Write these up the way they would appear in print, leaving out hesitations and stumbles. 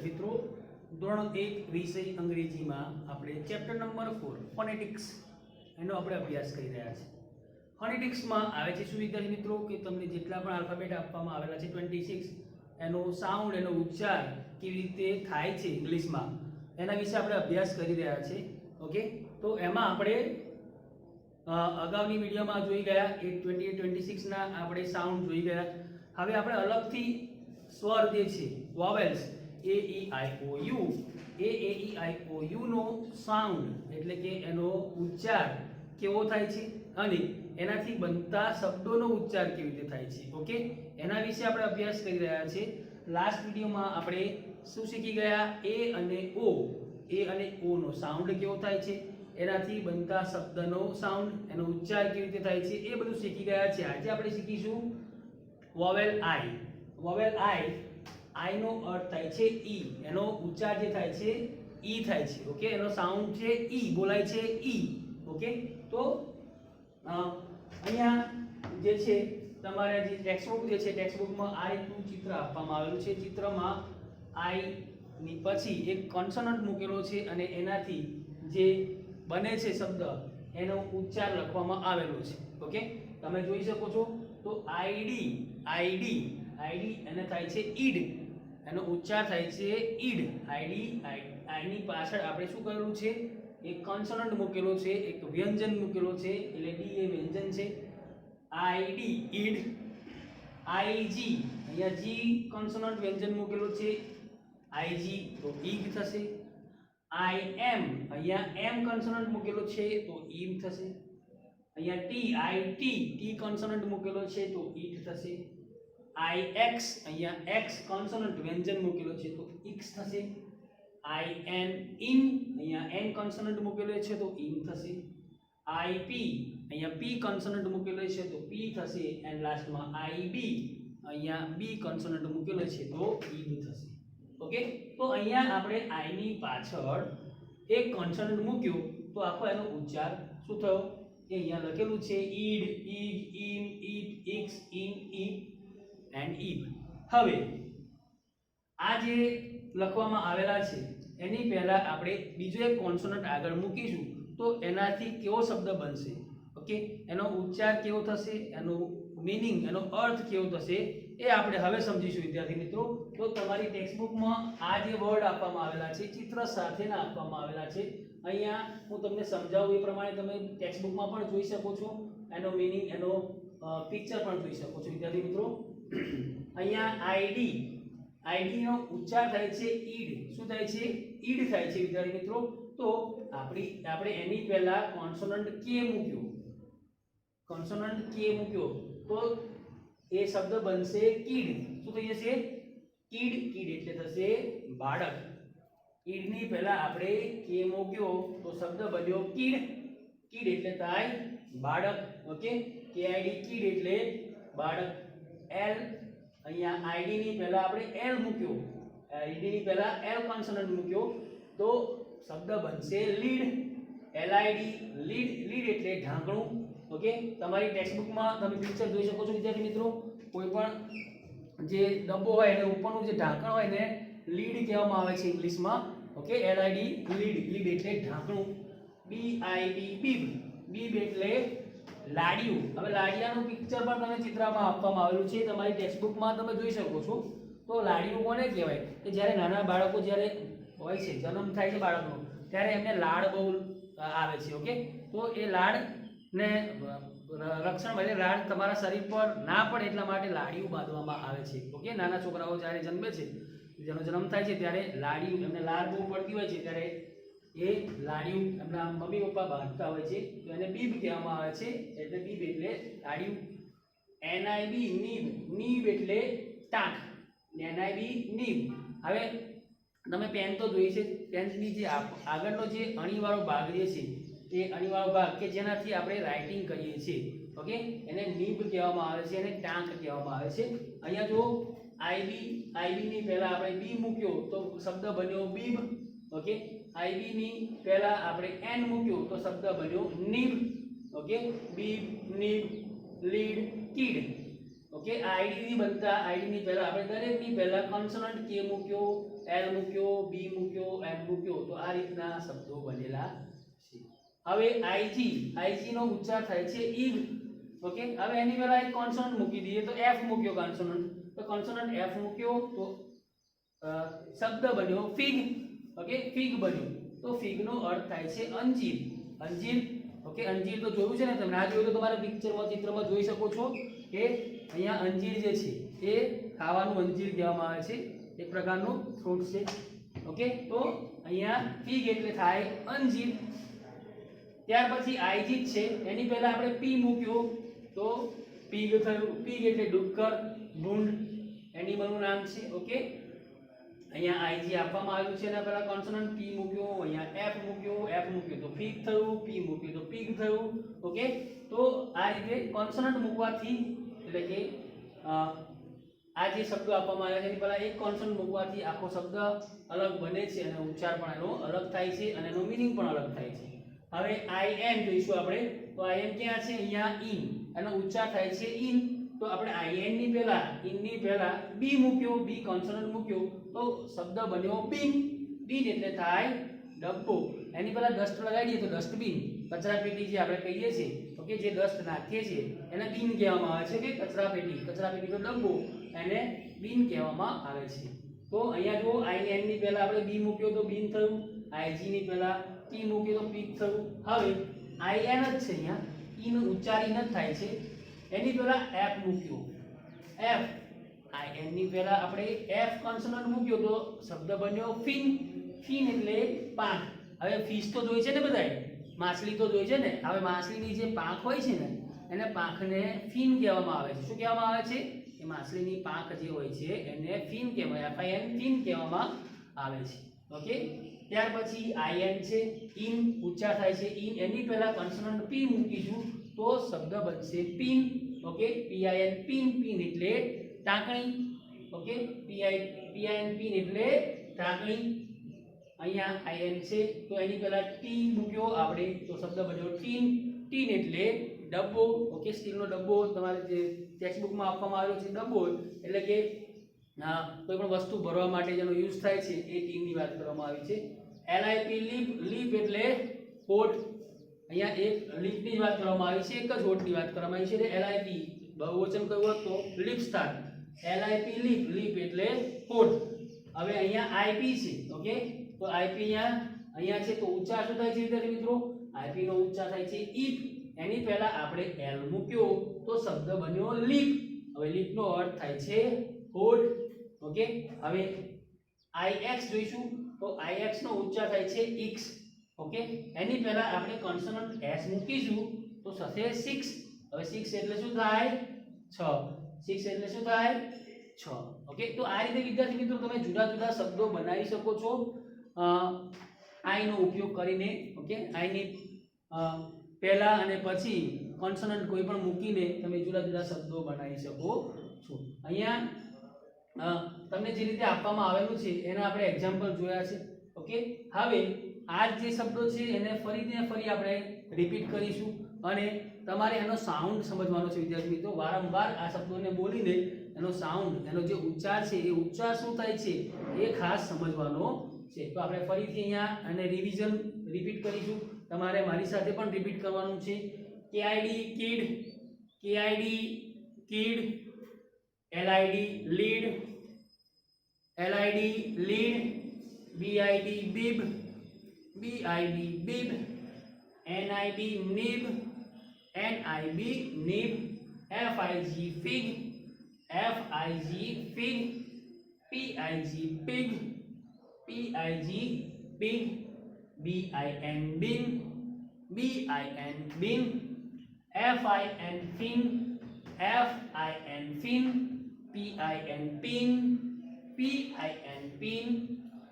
મિત્રો ધોરણ 1 વિષય અંગ્રેજીમાં આપણે ચેપ્ટર નંબર 4 ફોનેટિક્સ એનો આપણે અભ્યાસ કરી રહ્યા છીએ। ફોનેટિક્સમાં આવે છે શું વિદ્યાર્થી મિત્રો કે તમને જેટલા પણ આલ્ફાબેટ આપવામાં આવેલા છે 26 એનો સાઉન્ડ એનો ઉચ્ચાર કેવી રીતે થાય છે ઇંગ્લિશમાં એના વિશે આપણે અભ્યાસ કરી રહ્યા છીએ। ઓકે, તો એમાં આપણે અગાઉની વિડીયોમાં જોઈ ગયા એ 26 ના આપણે સાઉન્ડ જોઈ ગયા। હવે આપણે અલગથી સ્વર જે છે vowels A E I O U A E I O U નો સાઉન્ડ એટલે કે એનો ઉચ્ચાર કેવો થાય છે અને એનાથી બનતા શબ્દોનો ઉચ્ચાર કેવી રીતે થાય છે। ઓકે, એના વિશે આપણે અભ્યાસ કરી રહ્યા છીએ। લાસ્ટ વિડીયોમાં આપણે શું શીખી ગયા? એ અને ઓ નો સાઉન્ડ કેવો થાય છે, એનાથી બનતા શબ્દનો સાઉન્ડ એનો ઉચ્ચાર કેવી રીતે થાય છે એ બધું શીખી ગયા છે। આજે આપણે શીખીશું વોવેલ આઈ। વોવેલ આઈ નો અર્થ થાય છે ઈ, એનો ઉચ્ચાર જે થાય છે ઈ થાય છે। ઓકે, એનો સાઉન્ડ છે ઈ બોલાય છે ઈ। ઓકે, તો અહીંયા જે છે તમારે જે ટેક્સ્ટબુક જે છે ટેક્સ્ટબુકમાં આ રીતનું ચિત્ર આપવામાં આવેલું છે। ચિત્રમાં આઈ ની પછી એક કોન્સોનન્ટ મૂકેલો છે અને એનાથી જે બને છે શબ્દ એનો ઉચ્ચાર લખવામાં આવેલો છે। ઓકે, તમે જોઈ શકો છો તો આઈડી એને થાય છે ઈડ, એનો ઉચ્ચાર થાય છે ઈડ। આઈ ની પાછળ આપણે શું કરેલું છે? એક કોન્સોનન્ટ મૂકેલો છે, એક વ્યંજન મૂકેલો છે એટલે ડી એ વ્યંજન છે। આઈડી ઈડ, આઈજી અહીંયા જી કોન્સોનન્ટ વ્યંજન મૂકેલો છે, આઈજી તો ઈગ થશે। આઈ એમ અહીંયા એમ કોન્સોનન્ટ મૂકેલો છે તો ઈમ થશે। અહીંયા ટી ટી કોન્સોનન્ટ મૂકેલો છે તો ઈટ થશે। આઈ એક્સ અહીંયા એક્સ કોન્સોનન્ટ વ્યંજન મૂકેલો છે તો ઇક્સ થશે। આઈ એન ઇન અહીંયા એન કોન્સોનન્ટ મૂકેલો છે તો ઇન થશે। આઈ પી અહીંયા પી કોન્સોનન્ટ મૂકેલો છે તો પી થશે એન્ડ લાસ્ટમાં આઈ બી અહીંયા બી કોન્સોનન્ટ મૂકેલો છે તો ઈબ થશે। ઓકે, તો અહીંયા આપણે આઈ ની પાછળ એક કોન્સોનન્ટ મૂક્યો તો આખો એનો ઉચ્ચાર શું થયો એ અહીંયા લખેલું છે ઈડ, ઈગ, ઈમ, ઈટ, ઇક્સ, ઇન, ઈપ એન્ડ ઈબ। હવે આ જે લખવામાં આવેલા છે એની પહેલા આપણે બીજો એક કોન્સોનન્ટ આગળ મૂકીશું તો એનાથી કેવો શબ્દ બનશે। ઓકે, એનો ઉચ્ચાર કેવો થશે, એનો મીનિંગ એનો અર્થ કેવો થશે એ આપણે હવે સમજીશું વિદ્યાર્થી મિત્રો। તો તમારી ટેક્સ્ટબુકમાં આ જે વર્ડ આપવામાં આવેલા છે ચિત્ર સાથેના આપવામાં આવેલા છે। અહીંયા હું તમને સમજાવું એ પ્રમાણે તમે ટેક્સ્ટબુકમાં પણ જોઈ શકો છો, એનો મીનિંગ એનો પિક્ચર પણ જોઈ શકો છો વિદ્યાર્થી મિત્રો। અહીંયા આઈડી નો ઉચ્ચાર થાય છે ઈડ। શું થાય છે? ઈડ થાય છે વિદ્યાર્થી મિત્રો। તો આપણે એની પહેલા કોન્સોનન્ટ કે મૂક્યો, તો એ શબ્દ બનશે કીડ। શું થઈ જશે? કીડ એટલે થશે બાળક। ઈડ ની પહેલા આપણે કે મૂક્યો તો શબ્દ બન્યો કીડ એટલે થાય બાળક। ઓકે, કે આઈડી કીડ એટલે બાળક। એલ અહીંયા આઈડી ની પહેલા આપણે એલ મૂક્યો, આઈડી ની પહેલા એલ કોન્સોનન્ટ મૂક્યો તો શબ્દ બનશે લીડ। એલઆઈડી લીડ એટલે ઢાંકણું। ઓકે, તમારી ટેક્સ્ટબુકમાં તમે પિક્ચર જોઈ શકો છો વિદ્યાર્થી મિત્રો। કોઈ પણ જે ડબ્બો હોય એને ઉપરનું જે ઢાંકણ હોય ને લીડ કહેવામાં આવે છે ઇંગ્લિશમાં। ઓકે, એલઆઈડી લીડ એટલે ઢાંકણું। બીઆઈબી બીબ એટલે લાડિયું। હવે લાડિયાનું પિક્ચર પણ તમે ચિત્રમાં આપવામાં આવેલું છે, તમારી ટેક્સ્ટબુકમાં તમે જોઈ શકો છો। તો લાડિયું કોને કહેવાય કે જ્યારે નાના બાળકો જ્યારે હોય છે, જન્મ થાય છે બાળકનો ત્યારે એમને લાડ બહુ આવે છે। ઓકે, તો એ લાડ ને રક્ષણ માટે લાડ તમારા શરીર પર ના પડે એટલા માટે લાડિયું બાંધવામાં આવે છે। ઓકે, નાના છોકરાઓ જ્યારે જન્મે છે, જેનો જન્મ થાય છે ત્યારે લાડિયું એમને લાડ બહુ પડતી હોય છે ત્યારે એ લાડિયું એમના મમ્મી પપ્પા બાંધતા હોય છે તો એને બીબ કહેવામાં આવે છે। એટલે બીબ એટલે લાડિયું। એનઆઈબી નીબ એટલે ટાંક, એનઆઈબી નીબ। હવે તમે પેન તો જોઈ છે, પેનની જે આગળનો જે અણીવાળો ભાગ જે છે એ અણીવાળો ભાગ કે જેનાથી આપણે રાઇટિંગ કરીએ છીએ। ઓકે, એને નીબ કહેવામાં આવે છે, એને ટાંક કહેવામાં આવે છે। અહીંયા જો આઈબી ની પહેલા આપણે બી મૂક્યો તો શબ્દ બન્યો બીબ। ઓકે, આઈબી ની પહેલા આપણે એન મૂક્યો તો શબ્દ બન્યો nib. Okay, bib, nib, lid, kid. Okay, ID ની પહેલા આપણે દરેકની પહેલા કોન્સોનન્ટ કે મૂક્યો, એલ મૂક્યો, બી મૂક્યો, એન મૂક્યો, તો આ રીતના શબ્દો બનેલા છે. હવે આઈજી નો ઉચ્ચાર થાય છે ઈગ. ઓકે, હવે એની પહેલા એક કોન્સોનન્ટ મૂકી દઈએ, તો એફ મૂક્યો કોન્સોનન્ટ, તો કોન્સોનન્ટ એફ મૂક્યો તો શબ્દ બન્યો ફિગ. ઓકે, ફિગ બન્યો, તો ફિગ નો અર્થ થાય છે અંજીર. અંજીર. ઓકે, અંજીર તો જોયું છે ને તમે? આ જોયું તો તમારે પિક્ચરમાં, ચિત્રમાં જોઈ શકો છો કે અહીંયા અંજીર જે છે એ ખાવાનું અંજીર કહેવામાં આવે છે, એક પ્રકારનું ફ્રૂટ છે. ઓકે, તો અહીંયા ફિગ એટલે થાય અંજીર. ત્યાર પછી આઈજી છે, એની પહેલા આપણે પી મૂક્યો તો પીગ થયું. પીગ એટલે ડુક્કર, ભૂંડ, એનિમલનું નામ છે. ઓકે, અહીંયા આઈજી આપવામાં આવ્યું છે, એના પહેલા કોન્સોનન્ટ પી મૂક્યો, અહીંયા એફ મૂક્યો તો ફિગ થયું, પી મૂક્યું તો પીગ થયું. ઓકે, તો આ રીતે કોન્સોનન્ટ મૂકવાથી, એટલે કે આ જે શબ્દો આપવામાં આવ્યા છે એની પહેલા એક કોન્સોનન્ટ મૂકવાથી આખો શબ્દ અલગ બને છે અને ઉચ્ચાર પણ એનો અલગ થાય છે અને એનો મીનિંગ પણ અલગ થાય છે. હવે આઈ એન જોઈશું આપણે, તો આઈ એન ક્યાં છે? અહીંયા ઇન, એનો ઉચ્ચાર થાય છે ઇન. તો આપણે આઈ એન ની પહેલા, ઇન ની પહેલા બી મૂક્યો, બી કોન્સોનન્ટ મૂક્યો તો શબ્દ બન્યો બિન. બિન એટલે થાય ડબ્બો. એની પહેલા ડસ્ટ લગાવી દઈએ તો ડસ્ટબિન, કચરાપેટી જે આપણે કહીએ છીએ. ઓકે, જે ડસ્ટ નાખીએ છીએ એને બિન કહેવામાં આવે છે, કે કચરાપેટી. કચરાપેટી તો ડબ્બો, એને બિન કહેવામાં આવે છે. તો અહીંયા જો આઈ એન ની પહેલા આપણે બી મૂક્યો તો બિન થયું, આઈજી ની પહેલા પી મૂક્યો તો પીક થયું. હવે આઈ એન જ છે, અહીંયા ઈ નો ઉચ્ચાર ઈ જ થાય છે. એની પહેલા એફ મૂક્યો, એફ. આઈ એન ની પહેલા આપણે એફ કોન્સોનન્ટ મૂક્યો તો શબ્દ બન્યો ફિન. ફિન એટલે પાંખ. હવે ફિશ તો જોઈ છે ને બધાય, માછલી તો જોઈ છે ને? હવે માછલીની જે પાંખ હોય છે ને એને પાંખને ફિન કહેવામાં આવે છે. શું કહેવામાં આવે છે? એ માછલીની પાંખ જે હોય છે એને ફિન કહેવાય, એફઆઈએન ફિન કહેવામાં આવે છે. ઓકે, ત્યાર પછી આઈએન છે, ઇન, ઉચ્ચાર થાય છે ઇન. એની પહેલા કોન્સોનન્ટ પી મૂકીશું તો શબ્દ બનશે pin. Okay, PIN pin. Pin એટલે ટાંકણી. ઓકે, પીઆઈએન પિન એટલે ટાંકણી. અહીંયા આઈએન છે તો એની પહેલા ટી મૂક્યો આપણે તો શબ્દ બન્યો ટીન. ટીન એટલે ડબ્બો. ઓકે, સ્ટીલનો ડબ્બો તમારે જે ટેક્સ્ટ બુકમાં આપવામાં આવ્યો છે ડબ્બો, એટલે કે કોઈ પણ વસ્તુ ભરવા માટે જેનો યુઝ થાય છે એ ટીનની વાત કરવામાં આવી છે. એલઆઈપી લીપ. લીપ એટલે હોઠ. અહીંયા એક લીપની જ વાત કરવામાં આવી છે, એક જ હોઠની વાત કરવામાં આવી છે. એટલે એલઆઈપી બહુવચન કયું તો લીપ સ્થાન. એલઆઈપી લીપ. લીપ એટલે હોઠ. હવે અહીંયા આઈપી છે. ઓકે, તો આઈપી અહીંયા છે તો ઉચ્ચાર શું થાય છે વિદ્યાર્થી મિત્રો? આઈપી નો ઉચ્ચાર થાય છે ઈપ. એની પહેલા આપણે એલ મૂક્યો તો શબ્દ બન્યો લીપ. હવે લીપ નો અર્થ થાય છે હોઠ. ઓકે, હવે આઈએક્સ જોઈશું તો આઈએક્સ નો ઉચ્ચાર થાય છે ઇક્સ. ઓકે, એની પહેલા આપણે કોન્સોનન્ટ એસ મૂકીશું તો થશે 6. હવે 6 એટલે શું થાય? 6. 6 એટલે શું થાય? 6. ઓકે, તો આ રીતે વિદ્યાર્થી મિત્રો તમે જુદા જુદા શબ્દો બનાવી શકો છો આઈ નો ઉપયોગ કરીને. ઓકે, આઈ ની પહેલા અને પછી કોન્સોનન્ટ કોઈ પણ મૂકીને તમે જુદા જુદા શબ્દો બનાવી શકો છો. અહીંયા તમને જે રીતે આપવામાં આવેલું છે એના આપણે એક્ઝામ્પલ જોયા છે. ઓકે, હવે આ જે શબ્દો છે એને ફરીને ફરી આપણે રિપીટ કરીશું અને તમારે એનો સાઉન્ડ સમજવાનો છે વિદ્યાર્થી મિત્રો. વારંવાર આ શબ્દોને બોલીને એનો સાઉન્ડ, એનો જે ઉચ્ચાર છે એ ઉચ્ચાર શું થાય છે એ ખાસ સમજવાનો છે. તો આપણે ફરીથી અહીંયા અને રિવિઝન રિપીટ કરીશું. તમારે મારી સાથે પણ રિપીટ કરવાનું છે. KID kid, KID kid, LID lid, LID lid, BID bib, BID bib, NIB nib, NIB nib, FIG fig, FIG fig, PIG pig, PIG pig, BIN bin, BIN bin, FIN fin, FIN fin, PIN pin, PIN pin,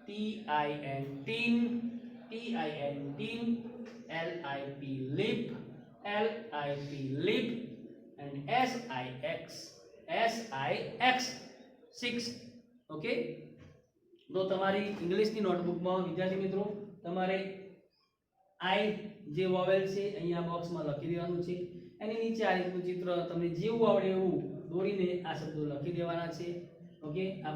TIN tin, TIN tin, LIP lip, LIP lip, and SIX 6. Okay, તો તમારી ઇંગ્લિશની નોટબુકમાં વિદ્યાર્થી મિત્રો તમારે આઈ જે vowel છે અહીંયા બોક્સમાં લખી દેવાનું છે. એની નીચે આ રીતનું ચિત્ર તમને જેવું આવડે એવું દોરીને આ શબ્દો લખી દેવાના છે. ઓકે, આ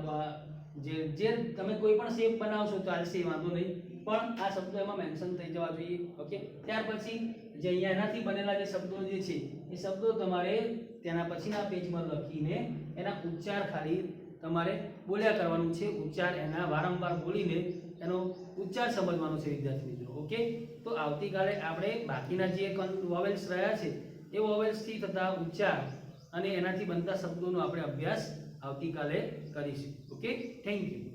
જે તમે કોઈ પણ શેપ બનાવશો ચાલશે વાંધો નહીં, પણ આ શબ્દો એમાં મેન્શન થઈ જવા જોઈએ. ઓકે, ત્યાર પછી જે અહીંયા એનાથી બનેલા જે શબ્દો જે છે એ શબ્દો તમારે તેના પછીના પેજમાં લખીને એના ઉચ્ચાર ખાલી તમારે બોલ્યા કરવાનું છે. ઉચ્ચાર એના વારંવાર બોલીને એનો ઉચ્ચાર સમજવાનો છે વિદ્યાર્થી મિત્રો. ઓકે, તો આવતીકાલે આપણે બાકીના જે વોવેલ્સ રહ્યા છે એ વોવેલ્સથી થતા ઉચ્ચાર અને એનાથી બનતા શબ્દોનો આપણે અભ્યાસ આવતીકાલે કરીશું. Okay, thank you.